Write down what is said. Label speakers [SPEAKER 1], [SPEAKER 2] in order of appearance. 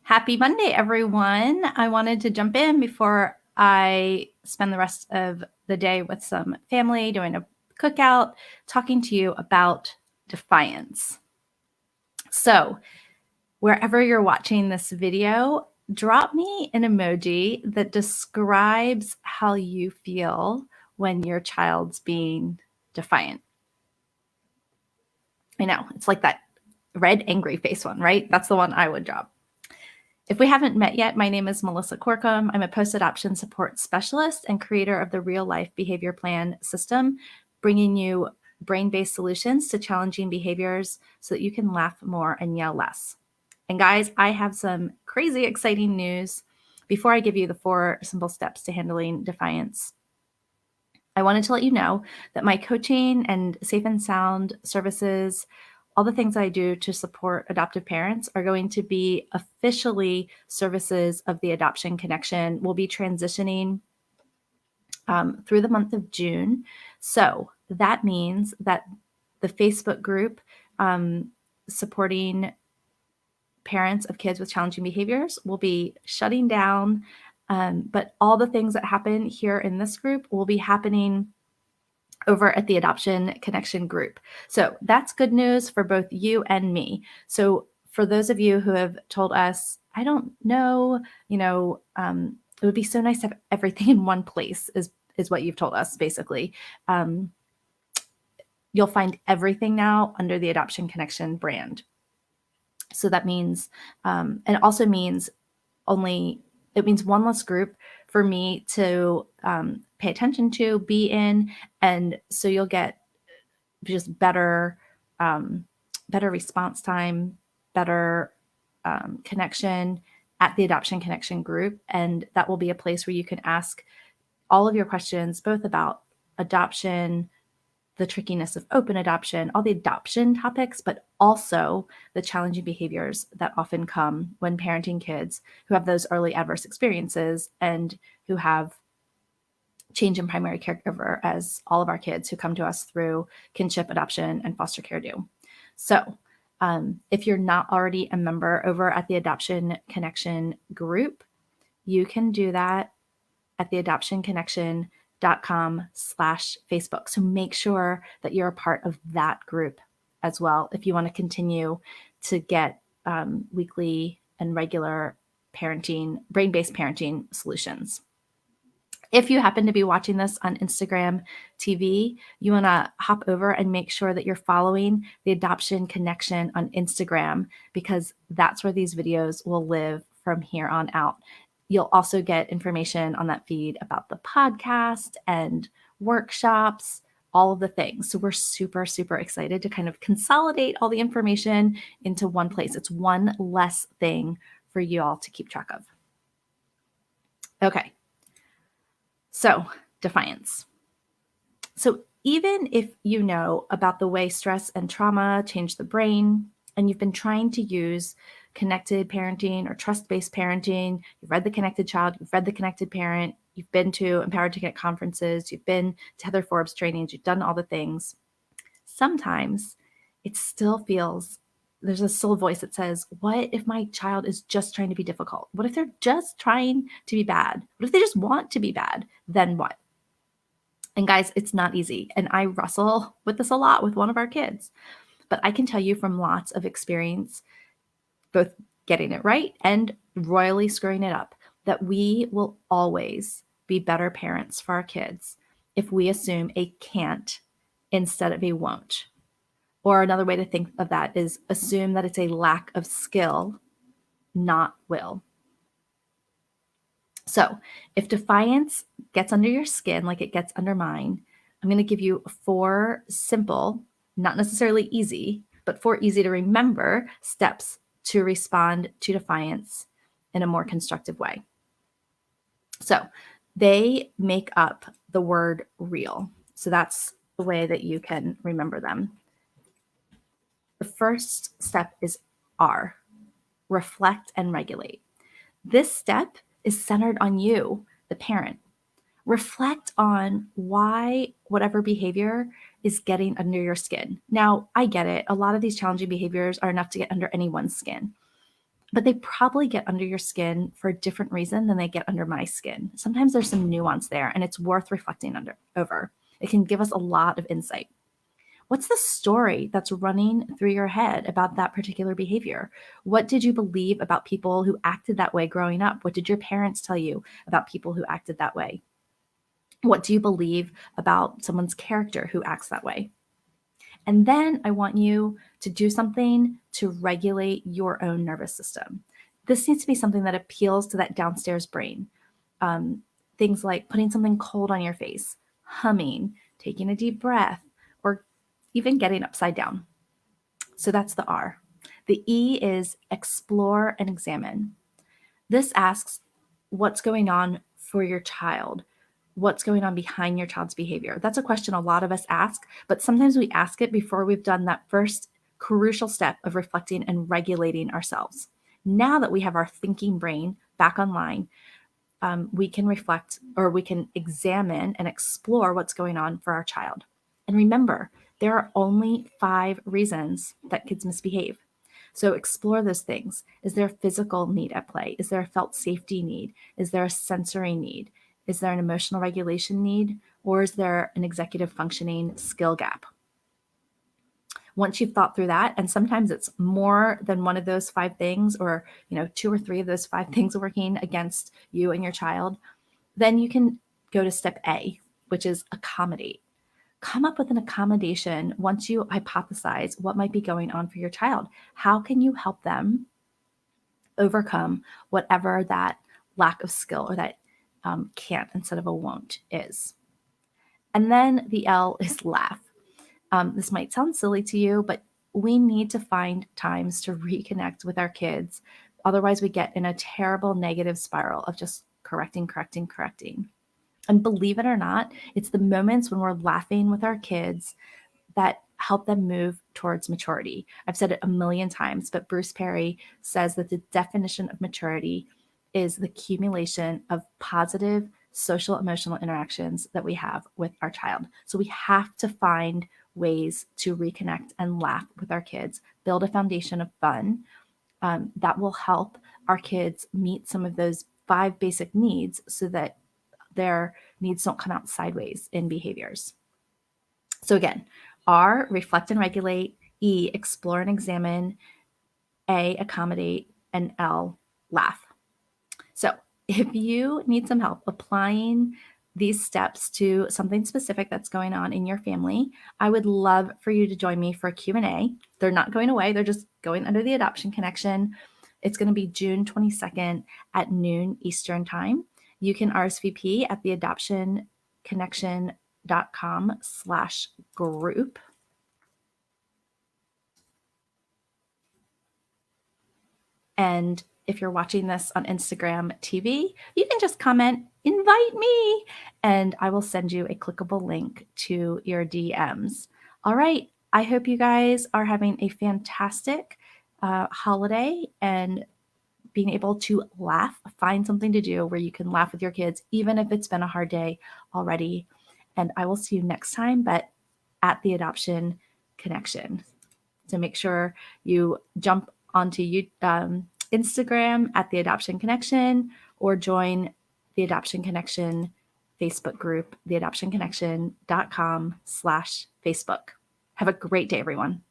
[SPEAKER 1] Happy Monday, everyone. I wanted to jump in before I spend the rest of the day with some family, doing a cookout, talking to you about Defiance. So, wherever you're watching this video, drop me an emoji that describes how you feel when your child's being defiant. I know, it's like that red angry face one, right? That's the one I would drop. If we haven't met yet, my name is Melissa Corkum. I'm a post-adoption support specialist and creator of the Real Life Behavior Plan system, bringing you brain-based solutions to challenging behaviors so that you can laugh more and yell less. And guys, I have some crazy exciting news. Before I give you the 4 simple steps to handling defiance, I wanted to let you know that my coaching and safe and sound services, all the things I do to support adoptive parents, are going to be officially services of the Adoption Connection. We'll be transitioning through the month of June. So that means that the Facebook group supporting parents of kids with challenging behaviors will be shutting down. But all the things that happen here in this group will be happening over at the Adoption Connection group. So that's good news for both you and me. So for those of you who have told us, I don't know, it would be so nice to have everything in one place is what you've told us, basically. You'll find everything now under the Adoption Connection brand. So that means, and it also means it means one less group for me to pay attention to, be in, and so you'll get just better response time, better connection at the Adoption Connection group. And that will be a place where you can ask all of your questions, both about adoption, the trickiness of open adoption, all the adoption topics, but also the challenging behaviors that often come when parenting kids who have those early adverse experiences and who have change in primary caregiver, as all of our kids who come to us through kinship, adoption, and foster care do. So if you're not already a member over at the Adoption Connection group, you can do that at the adoptionconnection.com/Facebook. So make sure that you're a part of that group as well if you want to continue to get weekly and regular parenting, brain-based parenting solutions. If you happen to be watching this on Instagram TV, you want to hop over and make sure that you're following the Adoption Connection on Instagram, because that's where these videos will live from here on out. You'll also get information on that feed about the podcast and workshops, all of the things. So we're super, super excited to kind of consolidate all the information into one place. It's one less thing for you all to keep track of. Okay. So, defiance. So even if you know about the way stress and trauma change the brain, and you've been trying to use connected parenting or trust-based parenting, you've read The Connected Child, you've read The Connected Parent, you've been to Empowered to Connect conferences, you've been to Heather Forbes trainings, you've done all the things, sometimes it still feels, there's a still voice that says, what if my child is just trying to be difficult? What if they're just trying to be bad? What if they just want to be bad? Then what? And guys, it's not easy. And I wrestle with this a lot with one of our kids. But I can tell you from lots of experience, both getting it right and royally screwing it up, that we will always be better parents for our kids if we assume a can't instead of a won't. Or another way to think of that is assume that it's a lack of skill, not will. So if defiance gets under your skin like it gets under mine, I'm going to give you 4 simple, not necessarily easy, but 4 easy to remember steps to respond to defiance in a more constructive way. So they make up the word real. So that's the way that you can remember them. The first step is R, reflect and regulate. This step is centered on you, the parent. Reflect on why whatever behavior is getting under your skin. Now, I get it. A lot of these challenging behaviors are enough to get under anyone's skin. but they probably get under your skin for a different reason than they get under my skin. Sometimes there's some nuance there, and it's worth reflecting over. It can give us a lot of insight. What's the story that's running through your head about that particular behavior? What did you believe about people who acted that way growing up? What did your parents tell you about people who acted that way? What do you believe about someone's character who acts that way? And then I want you to do something to regulate your own nervous system. This needs to be something that appeals to that downstairs brain. Things like putting something cold on your face, humming, taking a deep breath, or even getting upside down. So that's the R. The E is explore and examine. This asks what's going on for your child, what's going on behind your child's behavior. That's a question a lot of us ask, but sometimes we ask it before we've done that first crucial step of reflecting and regulating ourselves. Now that we have our thinking brain back online, we can reflect, or we can examine and explore what's going on for our child. And remember, there are only 5 reasons that kids misbehave. So explore those things. Is there a physical need at play? Is there a felt safety need? Is there a sensory need? Is there an emotional regulation need? Or is there an executive functioning skill gap? Once you've thought through that, and sometimes it's more than one of those 5 things, or 2 or 3 of those 5 things working against you and your child, then you can go to step A, which is accommodate. Come up with an accommodation once you hypothesize what might be going on for your child. How can you help them overcome whatever that lack of skill, or that can't instead of a won't is? And then the L is laugh. This might sound silly to you, but we need to find times to reconnect with our kids. Otherwise, we get in a terrible negative spiral of just correcting. And believe it or not, it's the moments when we're laughing with our kids that help them move towards maturity. I've said it a million times, but Bruce Perry says that the definition of maturity is the accumulation of positive social emotional interactions that we have with our child. So we have to find ways to reconnect and laugh with our kids, build a foundation of fun that will help our kids meet some of those 5 basic needs, so that their needs don't come out sideways in behaviors. So again, R, reflect and regulate; E, explore and examine; A, accommodate; and L, laugh. So if you need some help applying these steps to something specific that's going on in your family, I would love for you to join me for a Q&A. They're not going away. They're just going under the Adoption Connection. It's going to be June 22nd at noon Eastern time. You can RSVP at theadoptionconnection.com/group. And if you're watching this on Instagram TV, you can just comment, invite me, and I will send you a clickable link to your DMs. All right. I hope you guys are having a fantastic holiday and being able to laugh. Find something to do where you can laugh with your kids, even if it's been a hard day already. And I will see you next time, but at the Adoption Connection. So make sure you jump onto Instagram at the Adoption Connection, or join the Adoption Connection Facebook group, theadoptionconnection.com/Facebook. Have a great day, everyone.